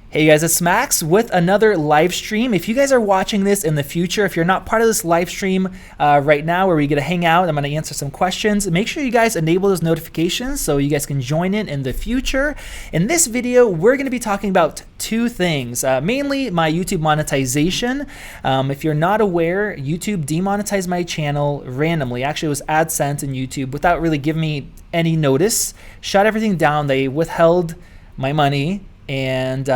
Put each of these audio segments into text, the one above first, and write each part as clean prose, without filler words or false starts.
Hey guys, it's Max with another live stream. If you guys are watching this in the future, if you're not part of this live stream right now where we get to hang out, I'm going to answer some questions. Make sure you guys enable those notifications so you guys can join in the future. In this video, we're going to be talking about two things, mainly my YouTube monetization. If you're not aware, YouTube demonetized my channel randomly. Actually, it was AdSense in YouTube without really giving me any notice. Shut everything down. They withheld my money. And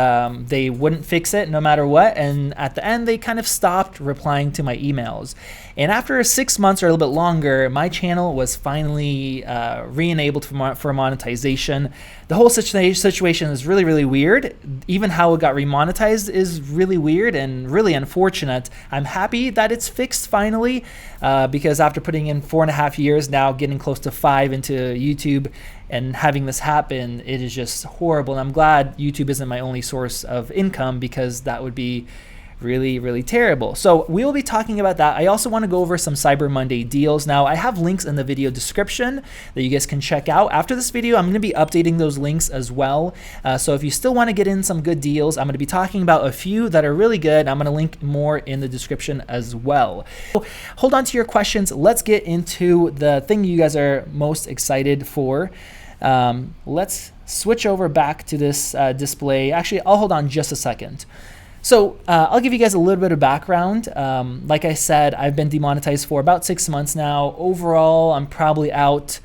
they wouldn't fix it no matter what. And at the end, they kind of stopped replying to my emails. And after 6 months or a little bit longer, my channel was finally re-enabled for monetization. The whole situation is really, really weird. Even how it got remonetized is really weird and really unfortunate. I'm happy that it's fixed finally because after putting in 4.5 years, now getting close to 5 into YouTube, and having this happen, it is just horrible. And I'm glad YouTube isn't my only source of income because that would be really, really terrible. So we will be talking about that. I also want to go over some Cyber Monday deals. Now, I have links in the video description that you guys can check out. After this video, I'm going to be updating those links as well. So if you still want to get in some good deals, I'm going to be talking about a few that are really good. I'm going to link more in the description as well. So hold on to your questions. Let's get into the thing you guys are most excited for. Let's switch over back to this display. Actually, I'll hold on just a second. So I'll give you guys a little bit of background. Like I said, I've been demonetized for about 6 months now. Overall, I'm probably out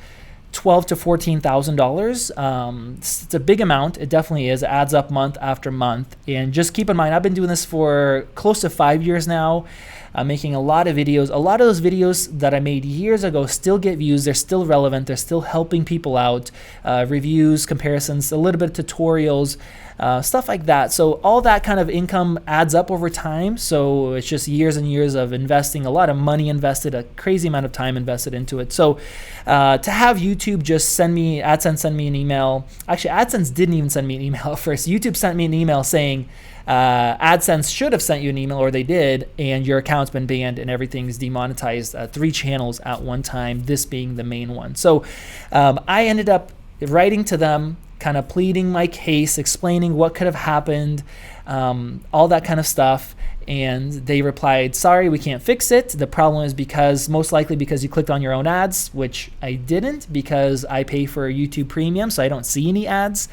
$12,000 to $14,000. It's a big amount. It definitely is. It adds up month after month. And just keep in mind, I've been doing this for close to 5 years now. I'm making a lot of videos. A lot of those videos that I made years ago still get views. They're still relevant. They're still helping people out. Reviews, comparisons, a little bit of tutorials, stuff like that. So all that kind of income adds up over time. So it's just years and years of investing, a lot of money invested, a crazy amount of time invested into it. So to have YouTube just AdSense send me an email. Actually, AdSense didn't even send me an email at first. YouTube sent me an email saying, AdSense should have sent you an email, or they did, and your account's been banned and everything's demonetized. 3 channels at one time, this being the main one. So I ended up writing to them, kind of pleading my case, explaining what could have happened, all that kind of stuff. And they replied, sorry, we can't fix it. The problem is most likely because you clicked on your own ads, which I didn't because I pay for YouTube Premium, so I don't see any ads.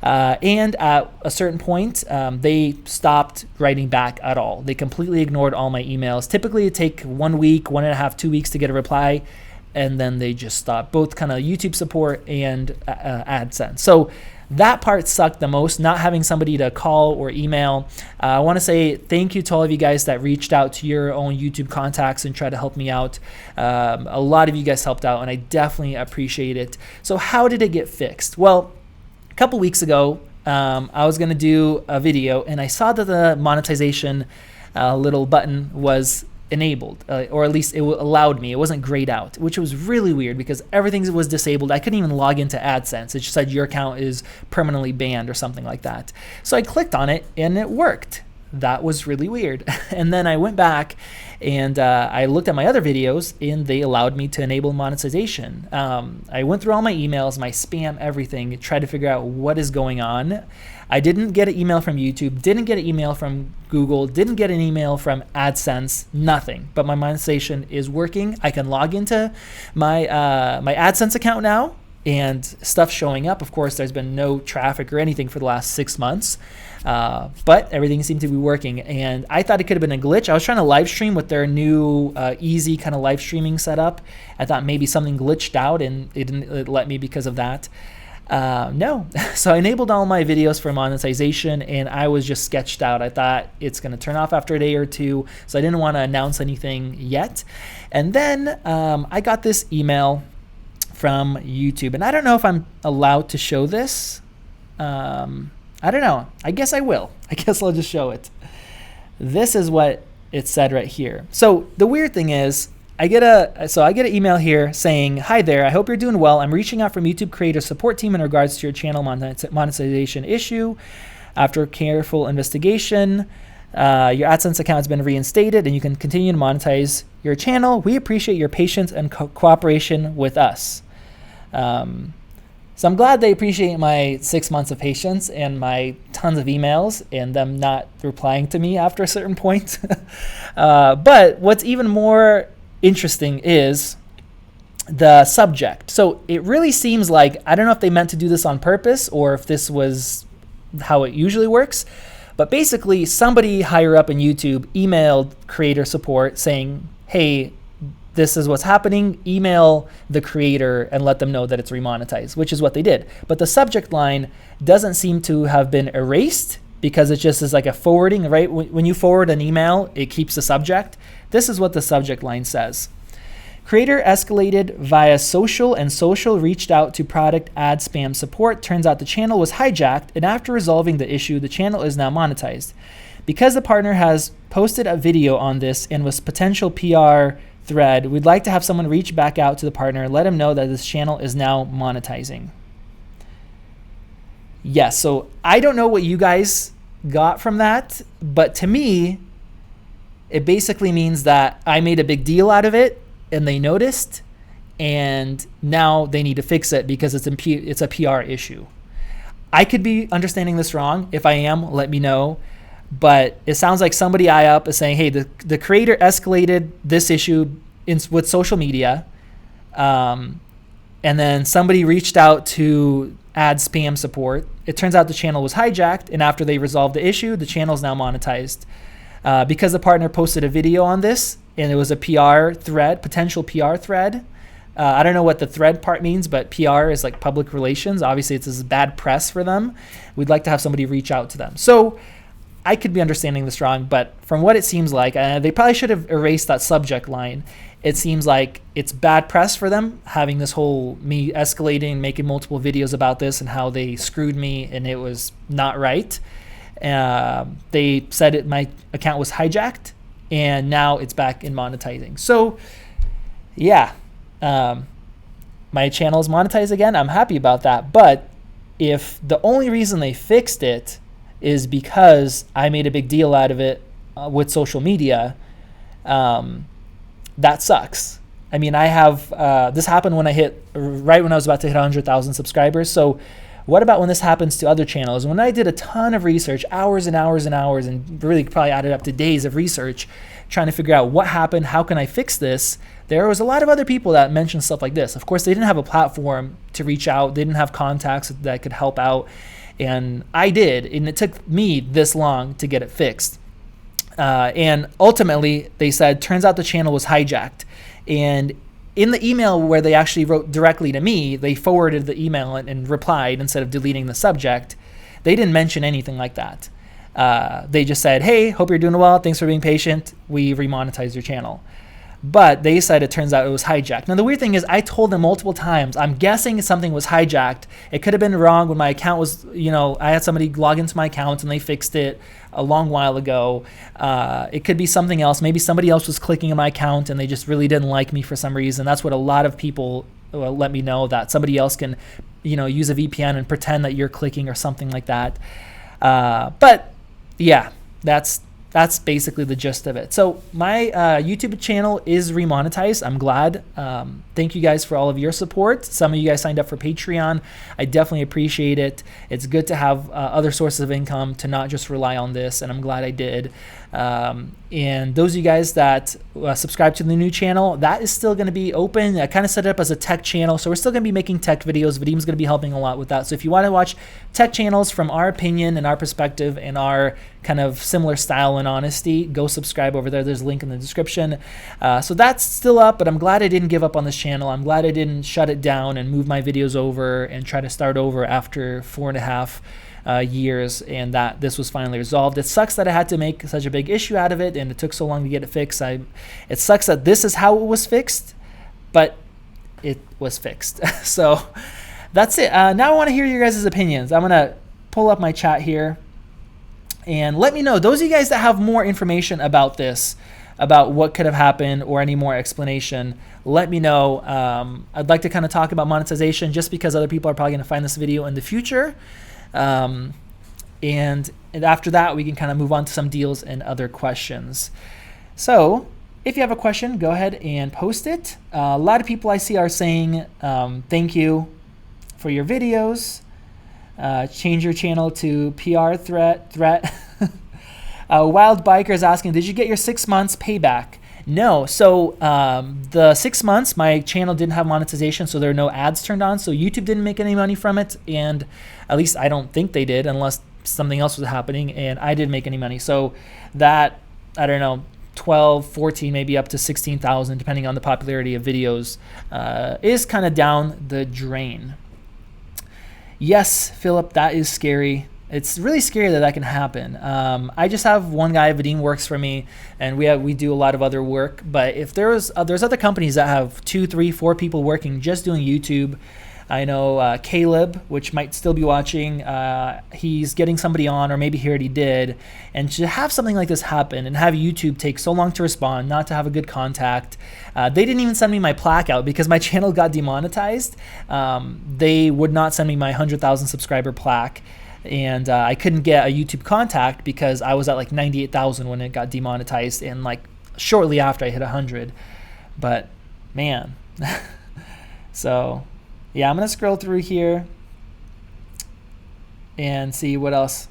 And at a certain point, they stopped writing back at all. They completely ignored all my emails. Typically, it take 1 week, 1.5, 2 weeks to get a reply, and then they just stopped, both kind of YouTube support and AdSense. So that part sucked the most, not having somebody to call or email. I want to say thank you to all of you guys that reached out to your own YouTube contacts and tried to help me out. A lot of you guys helped out, and I definitely appreciate it. So how did it get fixed? Well, a couple weeks ago, I was going to do a video, and I saw that the monetization little button was enabled, or at least it allowed me. It wasn't grayed out, which was really weird because everything was disabled. I couldn't even log into AdSense. It just said your account is permanently banned or something like that. So I clicked on it, and it worked. That was really weird. And then I went back and I looked at my other videos, and they allowed me to enable monetization. I went through all my emails, my spam, everything, tried to figure out what is going on. I didn't get an email from YouTube, didn't get an email from Google, didn't get an email from AdSense, nothing. But my monetization is working. I can log into my AdSense account now, and stuff showing up. Of course, there's been no traffic or anything for the last 6 months, but everything seemed to be working. And I thought it could have been a glitch. I was trying to live stream with their new easy kind of live streaming setup. I thought maybe something glitched out and it didn't let me because of that. No. So I enabled all my videos for monetization, and I was just sketched out. I thought it's going to turn off after a day or two, so I didn't want to announce anything yet. And then I got this email from YouTube, and I don't know if I'm allowed to show this. I don't know. I guess I will. I guess I'll just show it. This is what it said right here. So the weird thing is, I get an email here saying, hi there, I hope you're doing well. I'm reaching out from YouTube creator support team in regards to your channel monetization issue. After careful investigation, your AdSense account has been reinstated and you can continue to monetize your channel. We appreciate your patience and cooperation with us. So I'm glad they appreciate my 6 months of patience and my tons of emails and them not replying to me after a certain point. But what's even more interesting is the subject. So it really seems like, I don't know if they meant to do this on purpose or if this was how it usually works, but basically somebody higher up in YouTube emailed creator support saying, hey, this is what's happening, email the creator and let them know that it's remonetized, which is what they did. But the subject line doesn't seem to have been erased because it just is like a forwarding, right? When you forward an email, it keeps the subject. This is what the subject line says. Creator escalated via social and social reached out to product ad spam support. Turns out the channel was hijacked, and after resolving the issue, the channel is now monetized. Because the partner has posted a video on this and was potential PR thread, we'd like to have someone reach back out to the partner and let him know that this channel is now monetizing. Yes, so I don't know what you guys got from that, but to me, it basically means that I made a big deal out of it and they noticed, and now they need to fix it because it's a PR issue. I could be understanding this wrong. If I am, let me know. But it sounds like somebody high up is saying, hey, the creator escalated this issue with social media, and then somebody reached out to ad spam support. It turns out the channel was hijacked, and after they resolved the issue, the channel is now monetized. Because the partner posted a video on this, and it was a PR thread, potential PR thread. I don't know what the thread part means, but PR is like public relations. Obviously, it's this bad press for them. We'd like to have somebody reach out to them. So I could be understanding this wrong, but from what it seems like, they probably should have erased that subject line. It seems like it's bad press for them, having this whole me escalating, making multiple videos about this and how they screwed me and it was not right. They said my account was hijacked, and now it's back in monetizing. So yeah, my channel is monetized again. I'm happy about that. But if the only reason they fixed it is because I made a big deal out of it with social media, that sucks. I mean, I have this happened when right when I was about to hit 100,000 subscribers. So what about when this happens to other channels? When I did a ton of research, hours and hours and hours, and really probably added up to days of research, trying to figure out what happened, how can I fix this, there was a lot of other people that mentioned stuff like this. Of course, they didn't have a platform to reach out. They didn't have contacts that could help out. And I did, and it took me this long to get it fixed. And ultimately, they said, turns out the channel was hijacked. And in the email where they actually wrote directly to me, they forwarded the email and replied instead of deleting the subject. They didn't mention anything like that. They just said, hey, hope you're doing well. Thanks for being patient. We remonetized your channel. But they said it turns out it was hijacked. Now, the weird thing is I told them multiple times, I'm guessing something was hijacked. It could have been wrong when my account was, I had somebody log into my account and they fixed it a long while ago. It could be something else. Maybe somebody else was clicking on my account and they just really didn't like me for some reason. That's what a lot of people let me know, that somebody else can, use a VPN and pretend that you're clicking or something like that. But yeah, that's basically the gist of it. So my YouTube channel is remonetized. I'm glad. Thank you guys for all of your support. Some of you guys signed up for Patreon. I definitely appreciate it. It's good to have other sources of income, to not just rely on this, and I'm glad I did. And those of you guys that subscribe to the new channel, that is still going to be open. I kind of set it up as a tech channel, so we're still going to be making tech videos. Vadim's going to be helping a lot with that. So if you want to watch tech channels from our opinion and our perspective and our kind of similar style and honesty, go subscribe over there. There's a link in the description. So that's still up, but I'm glad I didn't give up on this channel. I'm glad I didn't shut it down and move my videos over and try to start over after 4.5 years, and that this was finally resolved. It sucks that I had to make such a big issue out of it and it took so long to get it fixed. It sucks that this is how it was fixed, but it was fixed. So that's it. Now I want to hear your guys' opinions. I'm going to pull up my chat here and let me know, those of you guys that have more information about this, about what could have happened or any more explanation, let me know. I'd like to kind of talk about monetization just because other people are probably going to find this video in the future. And after that, we can kind of move on to some deals and other questions. So if you have a question, go ahead and post it. A lot of people I see are saying thank you. for your videos. Change your channel to PR threat. Wild Biker is asking, did you get your 6 months payback? No. So the 6 months, my channel didn't have monetization, so there are no ads turned on. So YouTube didn't make any money from it, and at least I don't think they did, unless something else was happening, and I didn't make any money. So that, I don't know, 12, 14, maybe up to 16,000, depending on the popularity of videos, is kind of down the drain. Yes, Philip, that is scary. It's really scary that can happen. I just have one guy, Vadim works for me, and we do a lot of other work. But if there's other companies that have 2, 3, 4 people working just doing YouTube. I know Caleb, which might still be watching, he's getting somebody on, or maybe he already did. And to have something like this happen and have YouTube take so long to respond, not to have a good contact. They didn't even send me my plaque out because my channel got demonetized. They would not send me my 100,000 subscriber plaque. And I couldn't get a YouTube contact because I was at like 98,000 when it got demonetized, and like shortly after I hit 100. But man, so yeah, I'm gonna scroll through here and see what else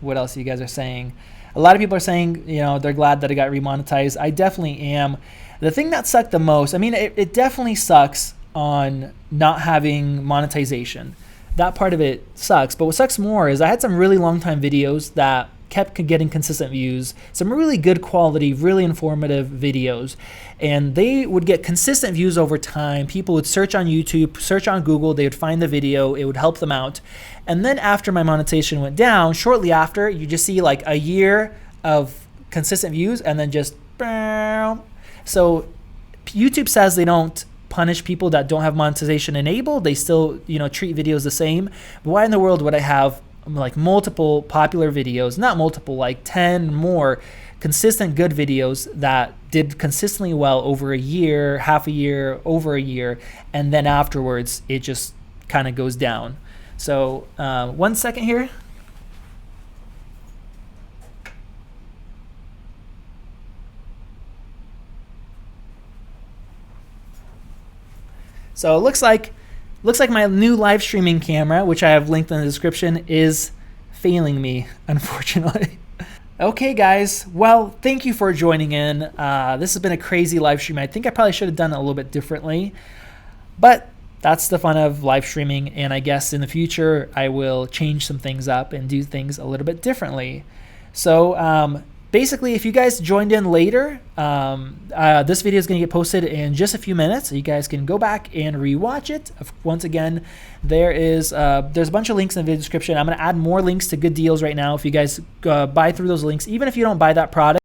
you guys are saying. A lot of people are saying, you know, they're glad that it got remonetized. I definitely am. The thing that sucked the most, I mean, it definitely sucks on not having monetization. That part of it sucks, but what sucks more is I had some really long time videos that kept getting consistent views, some really good quality, really informative videos, and they would get consistent views over time. People would search on YouTube, search on Google, they would find the video, it would help them out. And then after my monetization went down, shortly after, you just see like a year of consistent views and then just boom. So YouTube says they don't punish people that don't have monetization enabled. They still, you know, treat videos the same. But why in the world would I have like multiple popular videos, not multiple, like 10 more consistent good videos that did consistently well over a year, half a year, over a year, and then afterwards it just kind of goes down. So 1 second here. So it looks like my new live streaming camera, which I have linked in the description, is failing me, unfortunately. Okay, guys. Well, thank you for joining in. This has been a crazy live stream. I think I probably should have done it a little bit differently, but that's the fun of live streaming. And I guess in the future, I will change some things up and do things a little bit differently. So basically, if you guys joined in later, this video is going to get posted in just a few minutes. So you guys can go back and rewatch it. Once again, there's a bunch of links in the video description. I'm going to add more links to good deals right now. If you guys buy through those links, even if you don't buy that product,